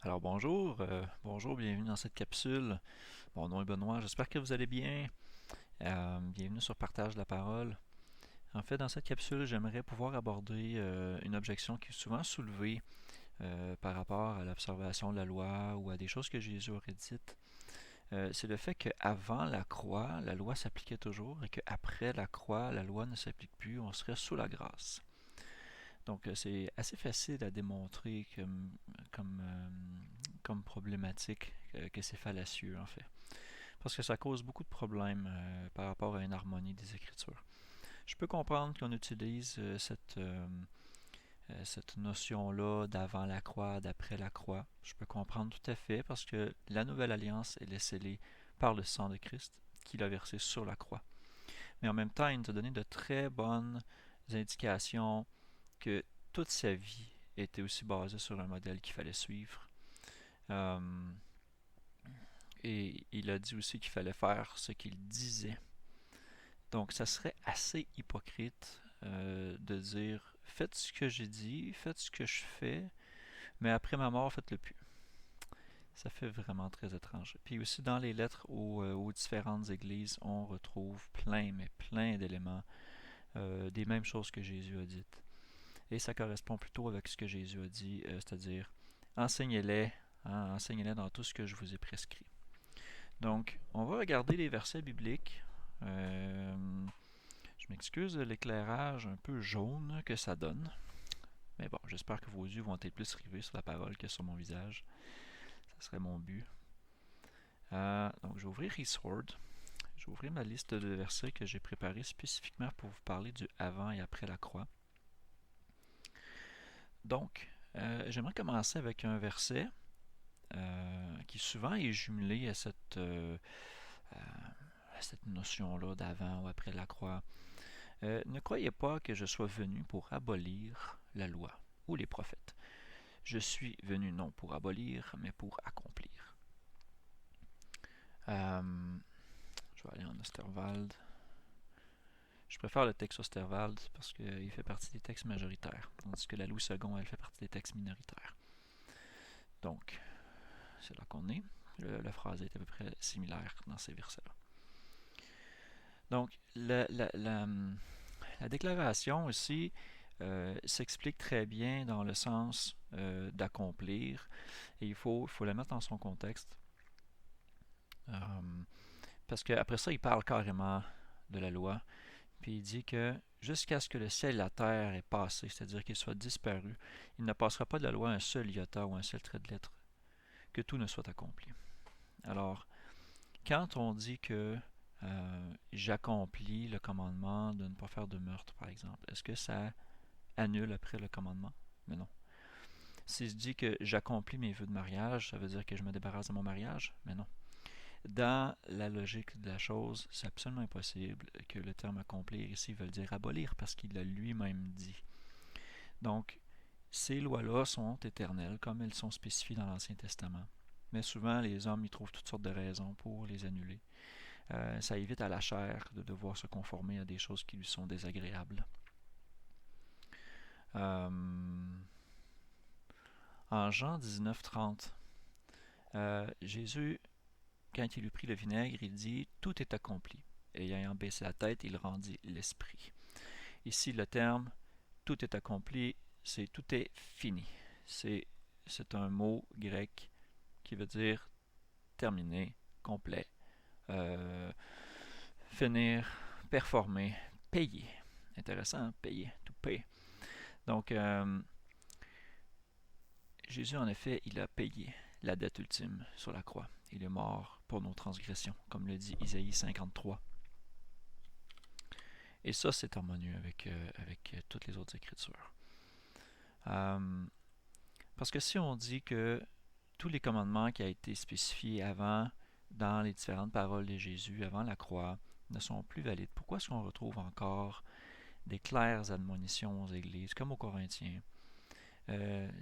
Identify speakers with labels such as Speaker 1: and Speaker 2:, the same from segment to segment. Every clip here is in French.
Speaker 1: Alors bonjour, bienvenue dans cette capsule. Mon nom est Benoît, j'espère que vous allez bien. Bienvenue sur Partage de la parole. En fait, dans cette capsule, j'aimerais pouvoir aborder une objection qui est souvent soulevée par rapport à l'observation de la loi ou à des choses que Jésus aurait dites. C'est le fait qu'avant la croix, la loi s'appliquait toujours et qu'après la croix, la loi ne s'applique plus, on serait sous la grâce. Donc, c'est assez facile à démontrer comme, euh, comme problématique que c'est fallacieux, en fait. Parce que ça cause beaucoup de problèmes par rapport à une harmonie des Écritures. Je peux comprendre qu'on utilise cette notion-là d'avant la croix, d'après la croix. Je peux comprendre tout à fait parce que la nouvelle alliance, elle est scellée par le sang de Christ qu'il a versé sur la croix. Mais en même temps, il nous a donné de très bonnes indications que toute sa vie était aussi basée sur un modèle qu'il fallait suivre. Euh, et il a dit aussi qu'il fallait faire ce qu'il disait. Donc, ça serait assez hypocrite de dire faites ce que j'ai dit, faites ce que je fais, mais après ma mort, faites-le plus. Ça fait vraiment très étrange. Puis aussi, dans les lettres aux différentes églises, on retrouve plein, mais plein d'éléments des mêmes choses que Jésus a dites. Et ça correspond plutôt avec ce que Jésus a dit, c'est-à-dire enseignez-les, hein, enseignez-les dans tout ce que je vous ai prescrit. Donc, on va regarder les versets bibliques. Je m'excuse de l'éclairage un peu jaune que ça donne. Mais bon, j'espère que vos yeux vont être plus rivés sur la parole que sur mon visage. Ce serait mon but. Donc, je vais ouvrir eSword. Je vais ouvrir ma liste de versets que j'ai préparés spécifiquement pour vous parler du avant et après la croix. Donc, j'aimerais commencer avec un verset qui souvent est jumelé à cette notion-là d'avant ou après la croix. Ne croyez pas que je sois venu pour abolir la loi ou les prophètes. Je suis venu non pour abolir, mais pour accomplir. Je vais aller en Osterwald. Je préfère le texte Osterwald parce qu'il fait partie des textes majoritaires, tandis que la Louis II, elle fait partie des textes minoritaires. Donc, c'est là qu'on est. La phrase est à peu près similaire dans ces versets-là. Donc, la déclaration aussi s'explique très bien dans le sens d'accomplir, et il faut la mettre dans son contexte. Parce qu'après ça, il parle carrément de la loi, puis il dit que jusqu'à ce que le ciel et la terre aient passé, c'est-à-dire qu'ils soient disparus, il ne passera pas de la loi un seul iota ou un seul trait de lettre, que tout ne soit accompli. Alors, quand on dit que j'accomplis le commandement de ne pas faire de meurtre, par exemple, est-ce que ça annule après le commandement? Mais non. Si je dis que j'accomplis mes vœux de mariage, ça veut dire que je me débarrasse de mon mariage? Mais non. Dans la logique de la chose, c'est absolument impossible que le terme accomplir ici veuille dire abolir parce qu'il l'a lui-même dit. Donc, ces lois-là sont éternelles comme elles sont spécifiées dans l'Ancien Testament. Mais souvent, les hommes y trouvent toutes sortes de raisons pour les annuler. Ça évite à la chair de devoir se conformer à des choses qui lui sont désagréables. Euh, En Jean 19:30, Jésus, quand il eut pris le vinaigre, il dit tout est accompli. Et ayant baissé la tête, il rendit l'esprit. Ici, le terme tout est accompli, c'est tout est fini. C'est, c'est un mot grec qui veut dire terminé, complet, euh, finir, performer, payer. Intéressant, hein? Payer, to pay. Donc, Jésus, en effet, il a payé la dette ultime sur la croix. Il est mort pour nos transgressions, comme le dit Isaïe 53. Et ça, c'est harmonieux avec toutes les autres écritures. Euh, Parce que si on dit que tous les commandements qui ont été spécifiés avant, dans les différentes paroles de Jésus, avant la croix, ne sont plus valides, pourquoi est-ce qu'on retrouve encore des claires admonitions aux églises, comme aux Corinthiens?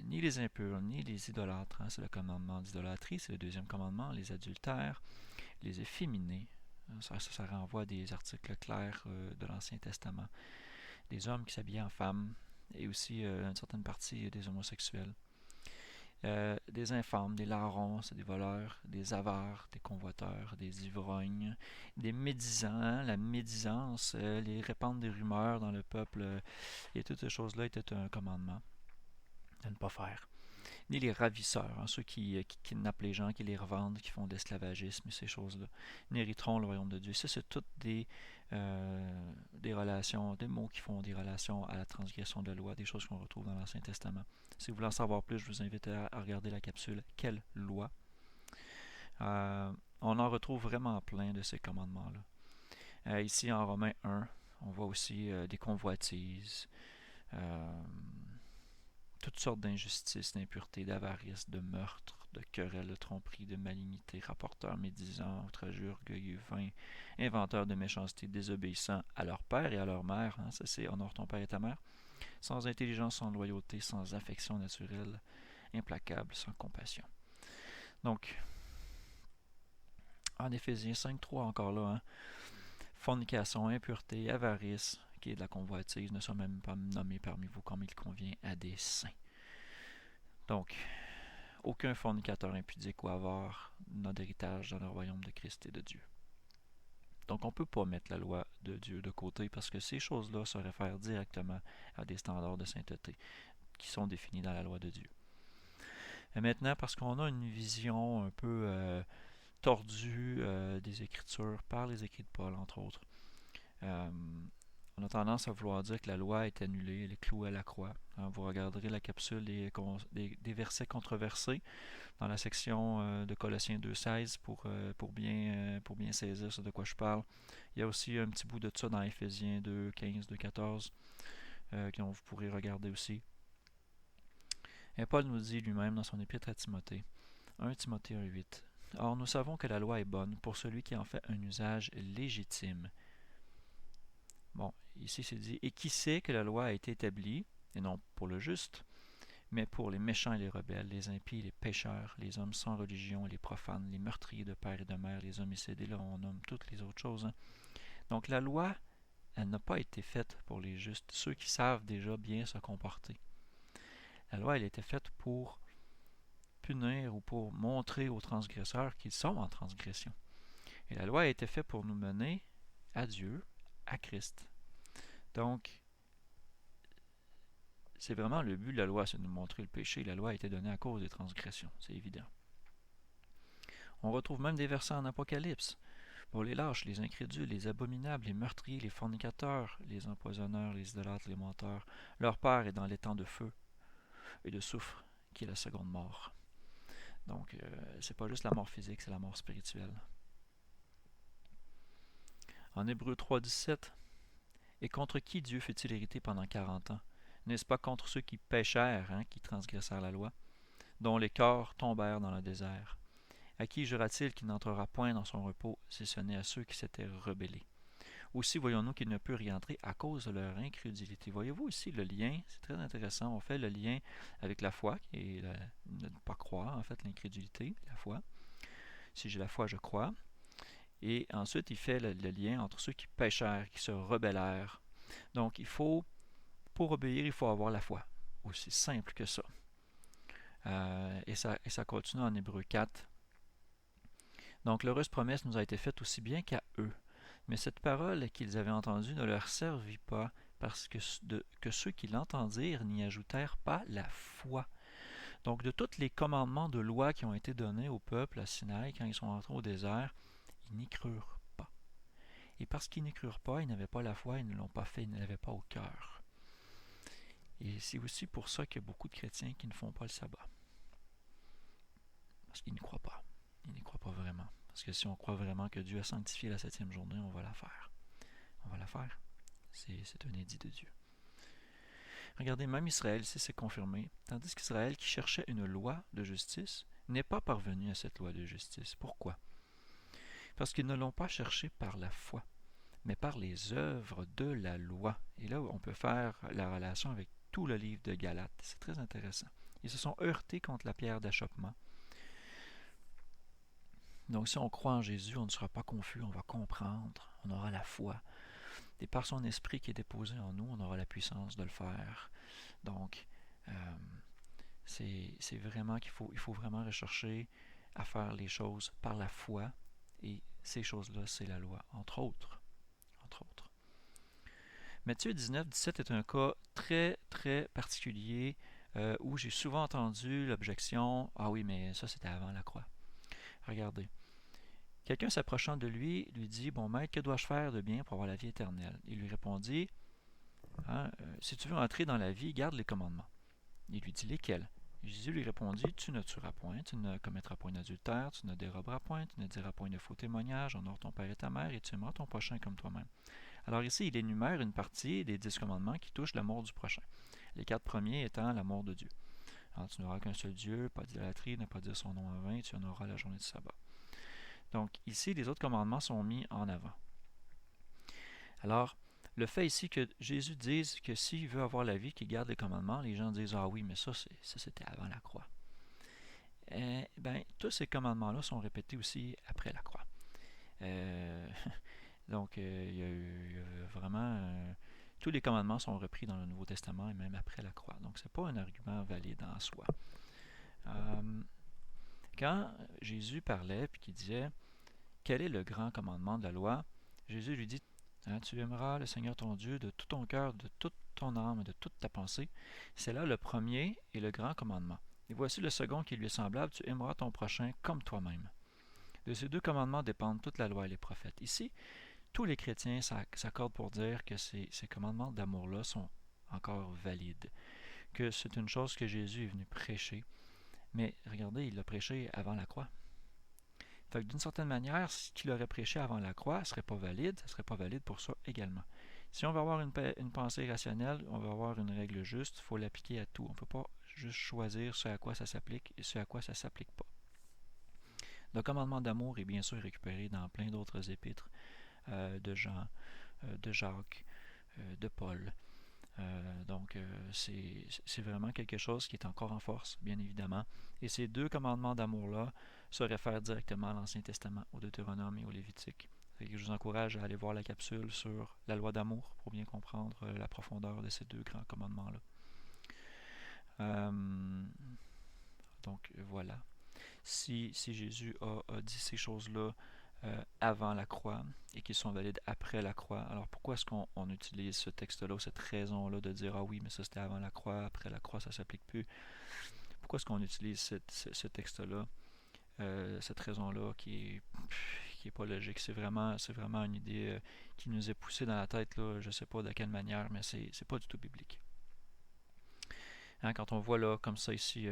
Speaker 1: Ni les impurs, ni les idolâtres, hein, c'est le commandement d'idolâtrie, c'est le deuxième commandement, les adultères, les efféminés, ça renvoie à des articles clairs de l'Ancien Testament, des hommes qui s'habillaient en femmes, et aussi une certaine partie des homosexuels. des infâmes, des larrons, c'est des voleurs, des avares, des convoiteurs, des ivrognes, des médisants, la médisance, les répandre des rumeurs dans le peuple, et toutes ces choses-là étaient un commandement de ne pas faire. Ni les ravisseurs, hein, ceux qui kidnappent les gens, qui les revendent, qui font de l'esclavagisme et ces choses-là, n'hériteront le royaume de Dieu. Ça, c'est toutes des relations, des mots qui font des relations à la transgression de la loi, des choses qu'on retrouve dans l'Ancien Testament. Si vous voulez en savoir plus, je vous invite à regarder la capsule Quelle loi? On en retrouve vraiment plein de ces commandements-là. Ici, en Romains 1, on voit aussi des convoitises, toutes sortes d'injustices, d'impuretés, d'avarice, de meurtres, de querelles, de tromperies, de malignité, rapporteurs, médisants, outrageux, orgueilleux, vains, inventeurs de méchanceté, désobéissants à leur père et à leur mère, hein, ça c'est honore ton père et ta mère, sans intelligence, sans loyauté, sans affection naturelle, implacables, sans compassion. Donc, en Éphésiens 5.3 encore là, hein, fornication, impureté, avarice, qui est de la convoitise, ne sont même pas nommés parmi vous comme il convient à des saints. Donc, aucun fornicateur impudique ou avare n'a d'héritage dans le royaume de Christ et de Dieu. Donc, on ne peut pas mettre la loi de Dieu de côté parce que ces choses-là se réfèrent directement à des standards de sainteté qui sont définis dans la loi de Dieu. Et maintenant, parce qu'on a une vision un peu tordue des Écritures, par les écrits de Paul, entre autres, on a tendance à vouloir dire que la loi est annulée, elle est clouée à la croix. Hein, vous regarderez la capsule des versets controversés dans la section de Colossiens 2.16 pour bien saisir de quoi je parle. Il y a aussi un petit bout de ça dans Éphésiens 2.15, 2.14 que vous pourrez regarder aussi. Et Paul nous dit lui-même dans son épître à Timothée, 1 Timothée 1.8, « Or nous savons que la loi est bonne pour celui qui en fait un usage légitime. » Bon, ici c'est dit, « Et qui sait que la loi a été établie, et non pour le juste, mais pour les méchants et les rebelles, les impies et les pécheurs, les hommes sans religion et les profanes, les meurtriers de père et de mère, les homicides, et là on nomme toutes les autres choses. Hein. Donc la loi, elle n'a pas été faite pour les justes, ceux qui savent déjà bien se comporter. La loi, elle était faite pour punir ou pour montrer aux transgresseurs qu'ils sont en transgression. Et la loi a été faite pour nous mener à Dieu, à Christ. Donc, c'est vraiment le but de la loi, c'est de nous montrer le péché. La loi a été donnée à cause des transgressions, c'est évident. On retrouve même des versets en Apocalypse. Pour les lâches, les incrédules, les abominables, les meurtriers, les fornicateurs, les empoisonneurs, les idolâtres, les menteurs, leur part est dans l'étang de feu et de soufre, qui est la seconde mort. Donc, c'est pas juste la mort physique, c'est la mort spirituelle. En Hébreux 3.17, « Et contre qui Dieu fait-il hériter pendant 40 ans? N'est-ce pas contre ceux qui péchèrent, hein, qui transgressèrent la loi, dont les corps tombèrent dans le désert? À qui jura-t-il qu'il n'entrera point dans son repos, si ce n'est à ceux qui s'étaient rebellés? Aussi voyons-nous qu'il ne peut y entrer à cause de leur incrédulité. » Voyez-vous ici le lien, c'est très intéressant, on fait le lien avec la foi, qui est ne pas croire, en fait l'incrédulité, la foi. Si j'ai la foi, je crois. Et ensuite, il fait le lien entre ceux qui péchèrent, qui se rebellèrent. Donc, pour obéir, il faut avoir la foi. Aussi simple que ça. Et ça continue en Hébreux 4. Donc, l'heureuse promesse nous a été faite aussi bien qu'à eux. Mais cette parole qu'ils avaient entendue ne leur servit pas, parce que ceux qui l'entendirent n'y ajoutèrent pas la foi. Donc, de tous les commandements de loi qui ont été donnés au peuple à Sinaï, quand ils sont entrés au désert, ils n'y crurent pas. Et parce qu'ils n'y crurent pas, ils n'avaient pas la foi, ils ne l'ont pas fait, ils ne l'avaient pas au cœur. Et c'est aussi pour ça qu'il y a beaucoup de chrétiens qui ne font pas le sabbat. Parce qu'ils n'y croient pas. Ils n'y croient pas vraiment. Parce que si on croit vraiment que Dieu a sanctifié la 7e journée, on va la faire. On va la faire. C'est un édit de Dieu. Regardez, même Israël, ici c'est confirmé. Tandis qu'Israël, qui cherchait une loi de justice, n'est pas parvenu à cette loi de justice. Pourquoi? Parce qu'ils ne l'ont pas cherché par la foi, mais par les œuvres de la loi. Et là, on peut faire la relation avec tout le livre de Galates. C'est très intéressant. Ils se sont heurtés contre la pierre d'achoppement. Donc, si on croit en Jésus, on ne sera pas confus, on va comprendre, on aura la foi. Et par son esprit qui est déposé en nous, on aura la puissance de le faire. Donc, C'est vraiment il faut vraiment rechercher à faire les choses par la foi. Et ces choses-là, c'est la loi, entre autres. Entre autres. Matthieu 19, 17 est un cas très, très particulier où j'ai souvent entendu l'objection: ah oui, mais ça c'était avant la croix. Regardez. Quelqu'un s'approchant de lui dit: bon maître, que dois-je faire de bien pour avoir la vie éternelle? Il lui répondit: si tu veux entrer dans la vie, garde les commandements. Il lui dit: lesquels? Jésus lui répondit: tu ne tueras point, tu ne commettras point d'adultère, tu ne déroberas point, tu ne diras point de faux témoignages, honore ton père et ta mère, et tu aimeras ton prochain comme toi-même. Alors ici, il énumère une partie des 10 commandements qui touchent l'amour du prochain. Les 4 premiers étant l'amour de Dieu. Alors, tu n'auras qu'un seul Dieu, pas d'idolâtrie, ne pas dire son nom en vain, tu en auras la journée du sabbat. Donc ici, les autres commandements sont mis en avant. Alors, le fait ici que Jésus dise que s'il veut avoir la vie, qu'il garde les commandements, les gens disent: ah oui, mais ça c'était avant la croix. Tous ces commandements-là sont répétés aussi après la croix. Donc, il y a vraiment... tous les commandements sont repris dans le Nouveau Testament et même après la croix. Donc, ce n'est pas un argument valide en soi. Quand Jésus parlait et qu'il disait: quel est le grand commandement de la loi? Jésus lui dit: tu aimeras le Seigneur ton Dieu de tout ton cœur, de toute ton âme et de toute ta pensée. C'est là le premier et le grand commandement. Et voici le second qui lui est semblable: tu aimeras ton prochain comme toi-même. De ces deux commandements dépendent toute la loi et les prophètes. Ici, tous les chrétiens s'accordent pour dire que ces commandements d'amour-là sont encore valides, que c'est une chose que Jésus est venu prêcher. Mais regardez, il l'a prêché avant la croix. Fait que d'une certaine manière, ce qu'il aurait prêché avant la croix ne serait pas valide, ça ne serait pas valide pour ça également. Si on veut avoir une pensée rationnelle, on veut avoir une règle juste, il faut l'appliquer à tout. On ne peut pas juste choisir ce à quoi ça s'applique et ce à quoi ça ne s'applique pas. Le commandement d'amour est bien sûr récupéré dans plein d'autres épîtres de Jean, de Jacques, de Paul. Donc, c'est vraiment quelque chose qui est encore en force, bien évidemment. Et ces deux commandements d'amour-là se réfèrent directement à l'Ancien Testament, au Deutéronome et au Lévitique. Je vous encourage à aller voir la capsule sur la loi d'amour pour bien comprendre la profondeur de ces deux grands commandements-là. Donc, voilà. Si Jésus a dit ces choses-là avant la croix et qu'ils sont valides après la croix, alors pourquoi est-ce qu'on utilise ce texte-là, cette raison-là de dire: ah oui, mais ça c'était avant la croix, après la croix ça ne s'applique plus? Pourquoi est-ce qu'on utilise ce texte-là, cette raison-là qui est pas logique? C'est vraiment une idée qui nous est poussée dans la tête, là, je ne sais pas de quelle manière, mais c'est pas du tout biblique. Quand on voit là, comme ça ici,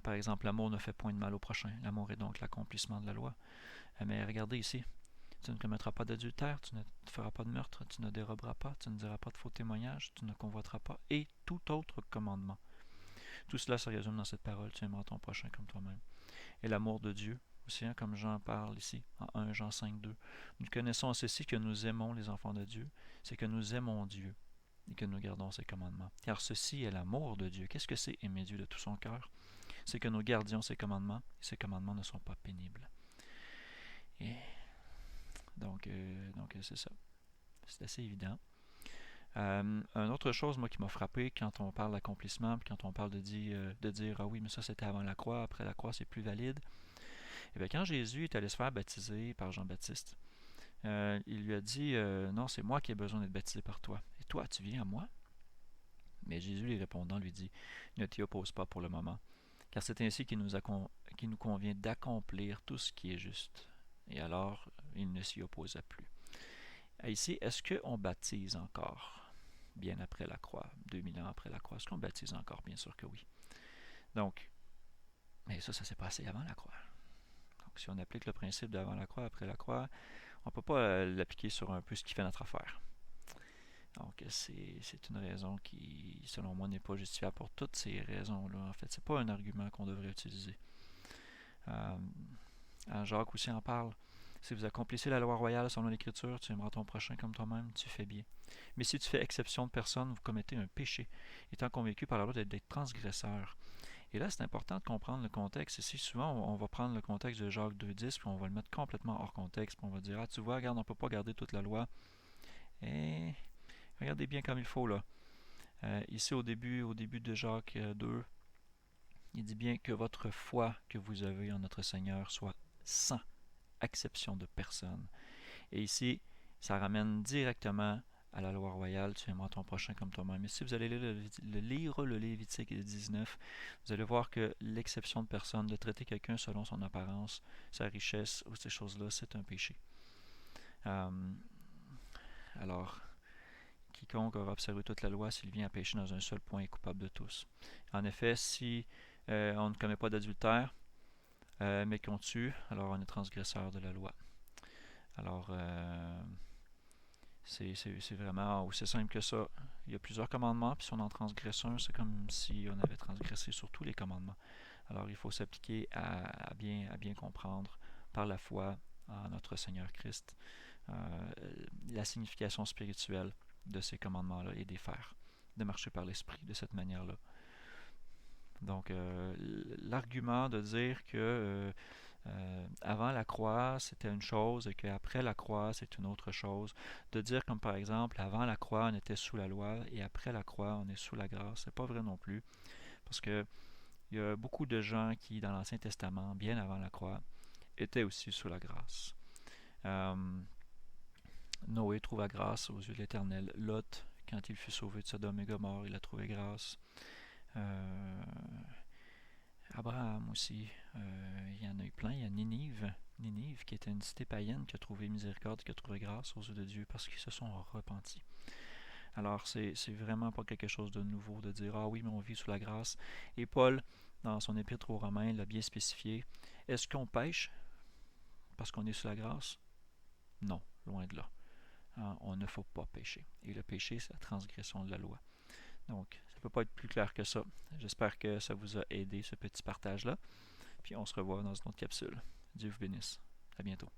Speaker 1: par exemple, l'amour ne fait point de mal au prochain. L'amour est donc l'accomplissement de la loi. Mais regardez ici: tu ne commettras pas d'adultère, tu ne feras pas de meurtre, tu ne déroberas pas, tu ne diras pas de faux témoignages, tu ne convoiteras pas, et tout autre commandement. Tout cela se résume dans cette parole: tu aimeras ton prochain comme toi-même. Et l'amour de Dieu, aussi, comme Jean parle ici, en 1 Jean 5, 2. Nous connaissons ceci, que nous aimons les enfants de Dieu, c'est que nous aimons Dieu et que nous gardons ses commandements. Car ceci est l'amour de Dieu. Qu'est-ce que c'est aimer Dieu de tout son cœur? C'est que nous gardions ses commandements, et ses commandements ne sont pas pénibles. Et donc c'est ça. C'est assez évident. Une autre chose, moi, qui m'a frappé quand on parle d'accomplissement, puis quand on parle de dire: ah oui, mais ça c'était avant la croix, après la croix c'est plus valide. Et bien, quand Jésus est allé se faire baptiser par Jean-Baptiste, il lui a dit: non, c'est moi qui ai besoin d'être baptisé par toi. Et toi, tu viens à moi? Mais Jésus lui répondant lui dit: ne t'y oppose pas pour le moment, car c'est ainsi qu'il nous convient d'accomplir tout ce qui est juste. Et alors, il ne s'y opposa plus. Ici, est-ce qu'on baptise encore bien après la croix, 2000 ans après la croix? Est-ce qu'on baptise encore? Bien sûr que oui. Donc, mais ça s'est passé avant la croix. Donc, si on applique le principe d'avant la croix, après la croix, on ne peut pas l'appliquer sur un peu ce qui fait notre affaire. Donc, c'est une raison qui, selon moi, n'est pas justifiable pour toutes ces raisons-là. En fait, c'est pas un argument qu'on devrait utiliser. Jacques aussi en parle. Si vous accomplissez la loi royale selon l'Écriture, tu aimeras ton prochain comme toi-même, tu fais bien. Mais si tu fais exception de personne, vous commettez un péché, étant convaincu par la loi d'être transgresseur. Et là, c'est important de comprendre le contexte. Ici, souvent, on va prendre le contexte de Jacques 2.10, puis on va le mettre complètement hors contexte, puis on va dire: ah, tu vois, regarde, on ne peut pas garder toute la loi. Et regardez bien comme il faut, là. Ici, au début de Jacques 2, Il dit bien que votre foi que vous avez en notre Seigneur soit sans acception de personne. Et ici, ça ramène directement à la loi royale, tu aimeras ton prochain comme toi-même. Et si vous allez lire le Lévitique 19, vous allez voir que l'exception de personne, de traiter quelqu'un selon son apparence, sa richesse ou ces choses-là, c'est un péché. Alors, quiconque aura observé toute la loi, s'il vient à pécher dans un seul point, est coupable de tous. En effet, si on ne commet pas d'adultère, mais qu'on tue, alors on est transgresseur de la loi. Alors, c'est vraiment aussi simple que ça. Il y a plusieurs commandements, puis si on en transgresse un, c'est comme si on avait transgressé sur tous les commandements. Alors, il faut s'appliquer à bien comprendre par la foi en notre Seigneur Christ la signification spirituelle de ces commandements-là et des faire, de marcher par l'Esprit de cette manière-là. Donc, l'argument de dire que avant la croix, c'était une chose et qu'après la croix, c'est une autre chose. De dire comme par exemple, avant la croix, on était sous la loi et après la croix, on est sous la grâce, c'est pas vrai non plus. Parce que il y a beaucoup de gens qui, dans l'Ancien Testament, bien avant la croix, étaient aussi sous la grâce. Noé trouva grâce aux yeux de l'Éternel. Lot, quand il fut sauvé de Sodome et Gomorrhe, il a trouvé grâce. Abraham aussi, il y en a eu plein. Il y a Ninive, qui était une cité païenne, qui a trouvé miséricorde, qui a trouvé grâce aux yeux de Dieu parce qu'ils se sont repentis. Alors, c'est vraiment pas quelque chose de nouveau de dire « Ah oui, mais on vit sous la grâce ». Et Paul, dans son épître aux Romains, l'a bien spécifié. Est-ce qu'on pêche parce qu'on est sous la grâce? Non, loin de là. On ne faut pas pécher. Et le péché, c'est la transgression de la loi. Donc, ça ne peut pas être plus clair que ça. J'espère que ça vous a aidé, ce petit partage-là. Puis on se revoit dans une autre capsule. Dieu vous bénisse. À bientôt.